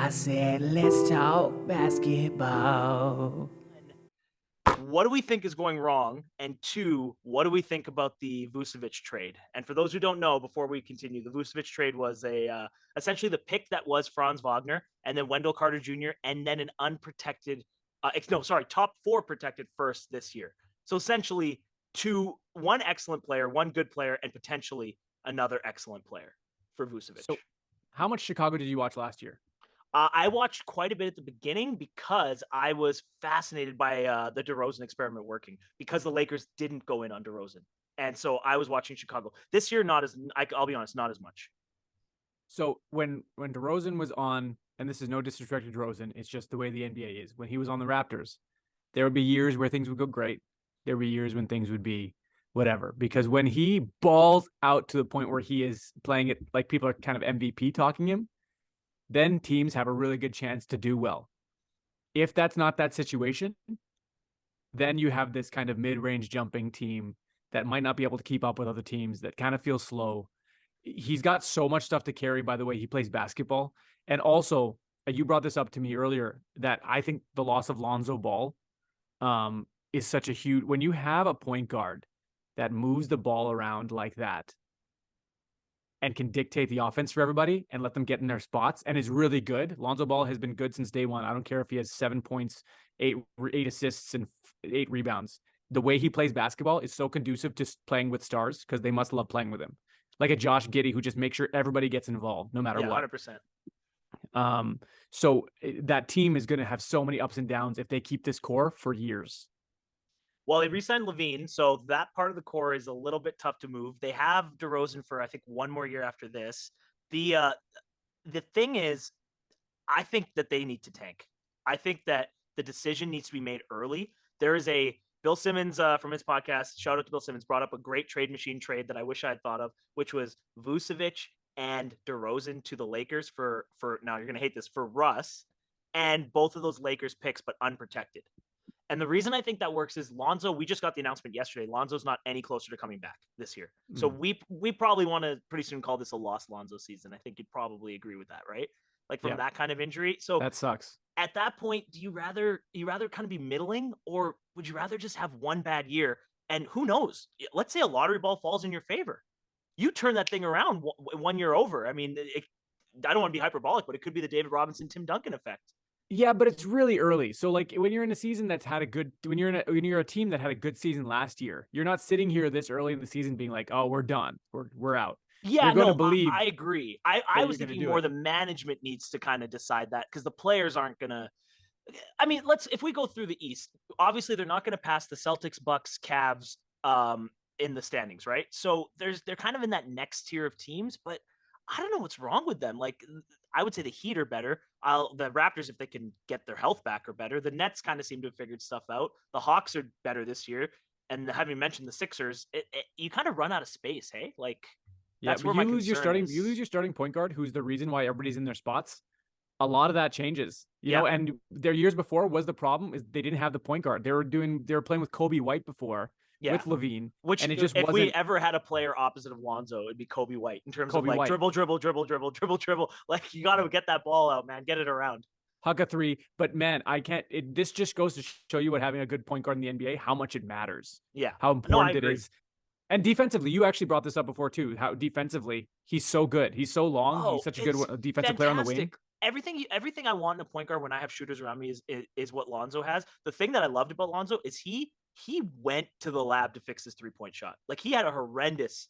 I said, let's talk basketball. What do we think is going wrong? And two, what do we think about the Vucevic trade? And for those who don't know, before we continue, the Vucevic trade was essentially the pick that was Franz Wagner, and then Wendell Carter Jr., and then an unprotected, top 4 protected first this year. So essentially, one excellent player, one good player, and potentially another excellent player for Vucevic. So, how much Chicago did you watch last year? I watched quite a bit at the beginning because I was fascinated by the DeRozan experiment working because the Lakers didn't go in on DeRozan. And so I was watching Chicago. This year, I'll be honest, not as much. So when DeRozan was on, and this is no disrespect to DeRozan, it's just the way the NBA is. When he was on the Raptors, there would be years where things would go great. There would be years when things would be whatever. Because when he balls out to the point where he is playing it like people are kind of MVP talking him, then teams have a really good chance to do well. If that's not that situation, then you have this kind of mid-range jumping team that might not be able to keep up with other teams, that kind of feels slow. He's got so much stuff to carry by the way he plays basketball. And also, you brought this up to me earlier, that I think the loss of Lonzo Ball is such a huge, when you have a point guard that moves the ball around like that and can dictate the offense for everybody and let them get in their spots and is really good. Lonzo Ball has been good since day one. I don't care if he has 7 points, eight assists, and 8 rebounds. The way he plays basketball is so conducive to playing with stars because they must love playing with him. Like a Josh Giddey who just makes sure everybody gets involved no matter what. 100%. So that team is going to have so many ups and downs if they keep this core for years. Well, they re-signed Levine, so that part of the core is a little bit tough to move. They have DeRozan for, I think, one more year after this. The thing is, I think that they need to tank. I think that the decision needs to be made early. There is a Bill Simmons from his podcast, shout out to Bill Simmons, brought up a great trade machine trade that I wish I had thought of, which was Vucevic and DeRozan to the Lakers for now you're going to hate this, for Russ, and both of those Lakers picks, but unprotected. And the reason I think that works is Lonzo, we just got the announcement yesterday. Lonzo's not any closer to coming back this year. So we probably want to pretty soon call this a lost Lonzo season. I think you'd probably agree with that, right? Like from that kind of injury. So that sucks. At that point, do you rather kind of be middling, or would you rather just have one bad year? And who knows? Let's say a lottery ball falls in your favor. You turn that thing around 1 year over. I mean, I don't want to be hyperbolic, but it could be the David Robinson, Tim Duncan effect. Yeah, but it's really early. So like when you're in a season that's had a good, when you're a team that had a good season last year, you're not sitting here this early in the season being like, oh, we're done. We're out. Yeah, you're going to believe. I agree. I was thinking more the management needs to kind of decide that, because the players aren't going to. I mean, if we go through the East, obviously they're not going to pass the Celtics, Bucks, Cavs in the standings, right? So they're kind of in that next tier of teams, but I don't know what's wrong with them. Like, I would say the Heat are better. The Raptors, if they can get their health back, are better. The Nets kind of seem to have figured stuff out. The Hawks are better this year. And having mentioned the Sixers, you kind of run out of space, hey? Like, that's where you my lose your starting. is. You lose your starting point guard, who's the reason why everybody's in their spots. A lot of that changes, you know. And their years before was the problem is they didn't have the point guard. They were playing with Kobe White before. With Levine, and it just if we ever had a player opposite of Lonzo, it'd be Kobe White in terms of like dribble. Like, you got to get that ball out, man. Get it around. Hug a three, but man, I can't. This just goes to show you what having a good point guard in the NBA, how much it matters. Yeah, how important it is. And defensively, you actually brought this up before too. How defensively he's so good. He's so long. He's such a good defensive player on the wing. Everything I want in a point guard when I have shooters around me is what Lonzo has. The thing that I loved about Lonzo is he went to the lab to fix his 3-point shot. Like, he had a horrendous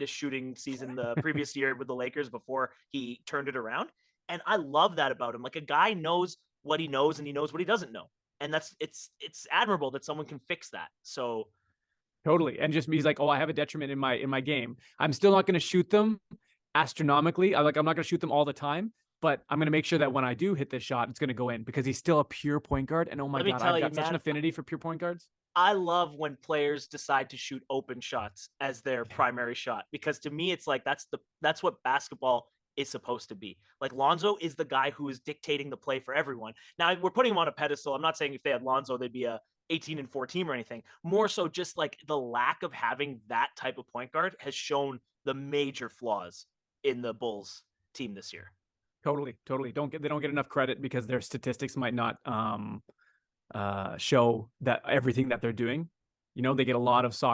shooting season the previous year with the Lakers before he turned it around. And I love that about him. Like, a guy knows what he knows and he knows what he doesn't know. And it's admirable that someone can fix that. So totally. And just he's like, oh, I have a detriment in my game. I'm still not going to shoot them astronomically. I'm not going to shoot them all the time. But I'm going to make sure that when I do hit this shot, it's going to go in, because he's still a pure point guard. And oh my God, I've got such an affinity for pure point guards. I love when players decide to shoot open shots as their primary shot, because to me, it's like, that's what basketball is supposed to be. Like, Lonzo is the guy who is dictating the play for everyone. Now, we're putting him on a pedestal. I'm not saying if they had Lonzo, they'd be a 18-4 team or anything. More so just like the lack of having that type of point guard has shown the major flaws in the Bulls team this year. Totally. They don't get enough credit because their statistics might not show that everything that they're doing. You know, they get a lot of a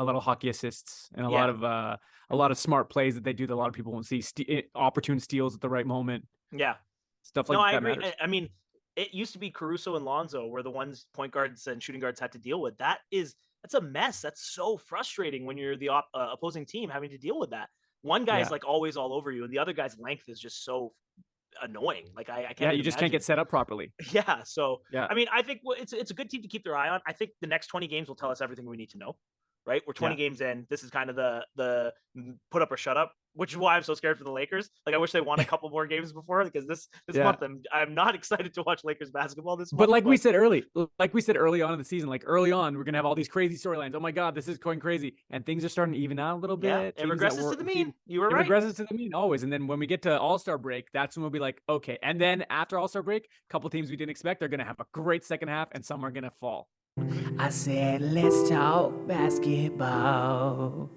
lot of hockey assists, and a lot of smart plays that they do that a lot of people won't see. Opportune steals at the right moment. Yeah. Stuff like No, that I agree. matters. I mean, it used to be Caruso and Lonzo were the ones point guards and shooting guards had to deal with. That's a mess. That's so frustrating when you're the opposing team having to deal with that. One guy's Yeah. like always all over you, and the other guy's length is just so annoying. Like I can't. Yeah, even you just can't get imagine. set up properly. Yeah. So Yeah. I mean, I think it's a good team to keep their eye on. I think the next 20 games will tell us everything we need to know. Right? We're 20 Yeah. games in. This is kind of the put up or shut up, which is why I'm so scared for the Lakers. Like I wish they won a couple more games before, because this Yeah. month I'm not excited to watch Lakers basketball this month. But like we said early on in the season, like early on, we're gonna have all these crazy storylines. Oh my God, this is going crazy, and things are starting to even out a little bit. Yeah, it regresses to the mean. You were it right. regresses to the mean always. And then when we get to All-Star break, that's when we'll be like, okay. And then after All-Star break, a couple teams we didn't expect are gonna have a great second half, and some are gonna fall. I said, let's talk basketball.